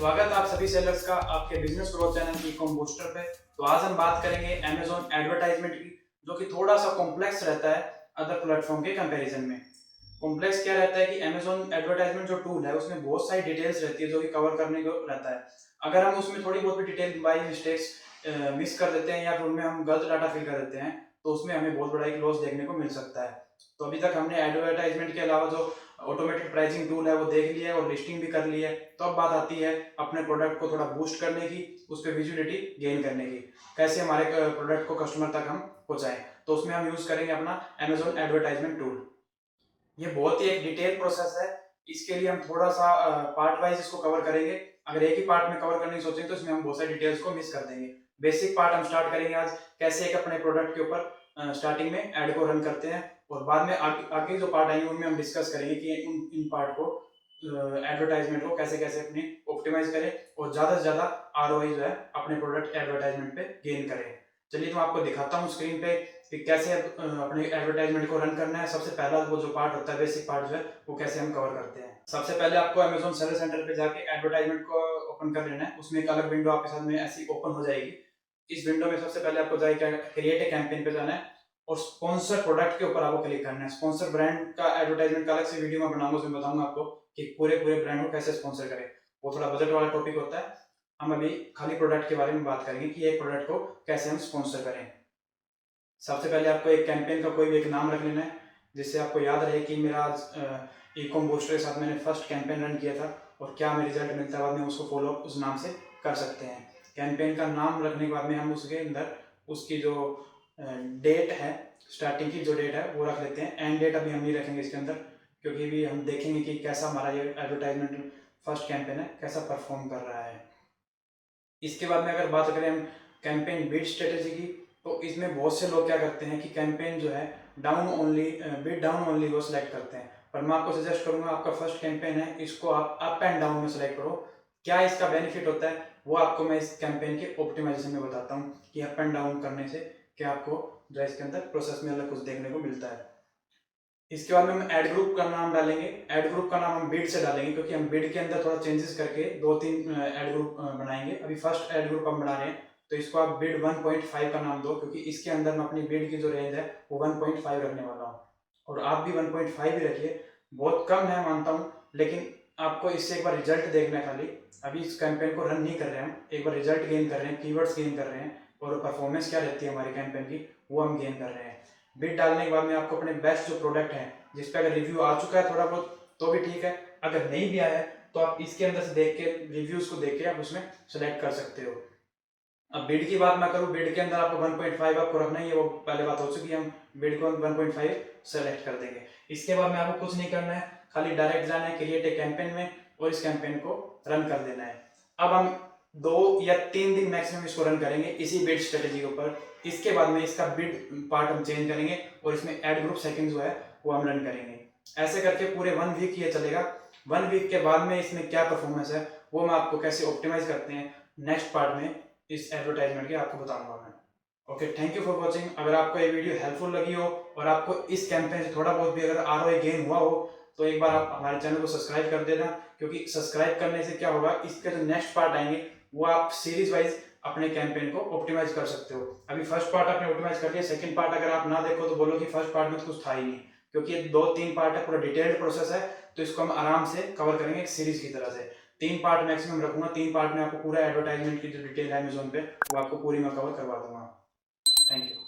स्वागत है आप सभी सेलर्स का आपके business growth channel Ecom booster पे। तो आज हम बात करेंगे अमेजोन एडवर्टाइजमेंट की, जो कि थोड़ा सा कॉम्प्लेक्स रहता है अदर प्लेटफॉर्म के कंपैरिजन में। कॉम्प्लेक्स क्या रहता है कि अमेजोन एडवर्टाइजमेंट जो टूल है उसमें बहुत सारी डिटेल्स रहती है जो कि कवर करने को रहता है। अगर हम उसमें थोड़ी बहुत भी डिटेल बाई मिस्टेक्स मिस कर देते हैं या फिर उनमें हम गलत डाटा फिल कर देते हैं तो उसमें हमें बहुत बड़ा एक लॉस देखने को मिल सकता है। तो अभी तक हमने एडवर्टाइजमेंट के अलावा जो ऑटोमेटेड प्राइसिंग टूल है वो देख लिया है और लिस्टिंग भी कर ली है। तो अब बात आती है अपने प्रोडक्ट को थोड़ा बूस्ट करने की, उस पर विजिबिलिटी गेन करने की, कैसे हमारे प्रोडक्ट को कस्टमर तक हम पहुंचाएं। तो उसमें हम यूज करेंगे अपना अमेजोन एडवर्टाइजमेंट टूल। ये बहुत ही एक डिटेल प्रोसेस है। इसके लिए हम थोड़ा सा पार्ट वाइज इसको कवर करेंगे। अगर एक ही पार्ट में कवर करने की सोचें तो इसमें हम बहुत सारी डिटेल्स को मिस कर देंगे। बेसिक पार्ट हम स्टार्ट करेंगे आज, कैसे एक अपने प्रोडक्ट के ऊपर स्टार्टिंग में एड को रन करते हैं, और बाद में आगे जो पार्ट आएंगे उनमें हम डिस्कस करेंगे कि इन पार्ट को एडवर्टाइजमेंट को कैसे कैसे अपने ऑप्टिमाइज करें और ज्यादा से ज्यादा आरओआई जो है अपने प्रोडक्ट एडवर्टाइजमेंट पे गेन करें। चलिए तो आपको दिखाता हूँ स्क्रीन पे कि कैसे अपने एडवर्टाइजमेंट को रन करना है। सबसे पहला वो जो पार्ट होता है, बेसिक पार्ट जो है वो कैसे हम कवर करते हैं। सबसे पहले आपको अमेजोन सेलर सेंटर पे जाके एडवर्टाइजमेंट को ओपन कर लेना है। उसमें एक अलग विंडो आपके सामने ऐसी ओपन हो जाएगी। इस विंडो में सबसे पहले आपको जाके क्रिएट ए कैंपेन पे जाना है और स्पॉन्सर प्रोडक्ट के ऊपर आपको क्लिक करना है। स्पॉन्सर ब्रांड का एडवर्टाइजमेंट का अलग से वीडियो मैं बनाऊंगा, उसमें बताऊंगा आपको कि पूरे ब्रांड को कैसे स्पॉन्सर करें। वो थोड़ा बजट वाला टॉपिक होता है। हम अभी खाली प्रोडक्ट के बारे में बात करेंगे कि एक प्रोडक्ट को कैसे हम स्पॉन्सर करें। सबसे पहले आपको एक कैंपेन का कोई भी एक नाम रख लेना है, जिससे आपको याद रहे कि मेरा ईकॉम बूस्टर के साथ मैंने फर्स्ट कैंपेन रन किया था और क्या हमें रिजल्ट मिलता है। बाद में उसको फॉलो उस नाम से कर सकते हैं। कैंपेन का नाम रखने के बाद में हम उसके अंदर उसकी जो डेट है, स्टार्टिंग की जो डेट है वो रख लेते हैं। एंड डेट अभी हम नहीं रखेंगे इसके अंदर, क्योंकि भी हम देखेंगे कि कैसा हमारा ये एडवर्टाइजमेंट फर्स्ट कैंपेन है कैसा परफॉर्म कर रहा है। इसके बाद में अगर बात करें हम कैंपेन बिड स्ट्रेटेजी की, तो इसमें बहुत से लोग क्या करते हैं कि कैंपेन जो है down only, bid down only वो सिलेक्ट करते हैं। पर मैं आपको सजेस्ट करूंगा, आपका फर्स्ट कैंपेन है, इसको आप अप एंड डाउन में सिलेक्ट करो। क्या इसका बेनिफिट होता है वो आपको मैं इस कैंपेन के ऑप्टिमाइजेशन में बताता हूँ कि अप एंड डाउन करने से क्या आपको जो इसके अंदर प्रोसेस में अलग कुछ देखने को मिलता है। इसके बाद में हम ऐड ग्रुप का नाम डालेंगे। ऐड ग्रुप का नाम हम बिड से डालेंगे, क्योंकि हम बिड के अंदर थोड़ा चेंजेस करके 2-3 ऐड ग्रुप बनाएंगे। अभी फर्स्ट ऐड ग्रुप हम बना रहे हैं तो इसको आप बिड 1.5 का नाम दो, क्योंकि इसके अंदर मैं अपनी बिड की जो रेंज है वो 1.5 रखने वाला हूँ। और आप भी 1.5 ही रखिए। बहुत कम है मानता हूँ, लेकिन आपको इससे एक बार रिजल्ट देखना है खाली। अभी इस कैंपेन को रन नहीं कर रहे हैं हम, एक बार रिजल्ट गेन कर रहे हैं, कीवर्ड्स गेन कर रहे हैं और परफॉर्मेंस क्या रहती है हमारी कैंपेन की वो हम गेन कर रहे हैं। बिड डालने के बाद में आपको अपने बेस्ट जो प्रोडक्ट है जिस पे अगर रिव्यू आ चुका है थोड़ा बहुत तो भी ठीक है, अगर नहीं भी आया है तो आप इसके अंदर से देख के रिव्यूज को देख के आप उसमें सेलेक्ट कर सकते हो। अब बिड की बात मैं करूँ, बिड के अंदर आपको 1.5 आपको रखना ही है, वो पहले बात हो चुकी है। हम बिड को 1.5 सेलेक्ट कर देंगे। इसके बाद में आपको कुछ नहीं करना है, खाली डायरेक्ट जाना है क्रिएट ए कैंपेन में और इस कैंपेन को रन कर देना है। अब हम 2 या 3 दिन मैक्सिमम इसको रन करेंगे इसी बिड स्ट्रेटेजी के ऊपर। इसके बाद में इसका बिड पार्ट हम चेंज करेंगे और इसमें एड ग्रुप सेटिंग जो है वो हम रन करेंगे। ऐसे करके पूरे 1 वीक ये चलेगा। 1 वीक के बाद में इसमें क्या परफॉर्मेंस है वो मैं आपको कैसे ऑप्टिमाइज करते हैं नेक्स्ट पार्ट में इस एडवर्टाइजमेंट के आपको बताऊंगा मैं। Okay, thank you for watching. अगर आपको ये वीडियो हेल्पफुल लगी हो और आपको इस कैंपेन से थोड़ा बहुत भी अगर आरओआई गेन हुआ हो तो एक बार आप हमारे चैनल को सब्सक्राइब कर देना, क्योंकि सब्सक्राइब करने से क्या होगा, इसके जो नेक्स्ट पार्ट आएंगे वो आप सीरीज वाइज अपने कैंपेन को ऑप्टिमाइज कर सकते हो। अभी फर्स्ट पार्ट आपने ऑप्टिमाइज कर लिया, सेकंड पार्ट अगर आप ना देखो तो बोलो कि फर्स्ट पार्ट में तो कुछ था ही नहीं, क्योंकि ये 2-3 पार्ट है, पूरा डिटेल्ड प्रोसेस है। तो इसको हम आराम से कवर करेंगे एक सीरीज की तरह से। 3 पार्ट मैक्सिमम रखूंगा। 3 पार्ट में आपको पूरा एडवर्टाइजमेंट की जो डिटेल है अमेजोन पे वो आपको पूरी मैं कवर करवा दूंगा। Thank you.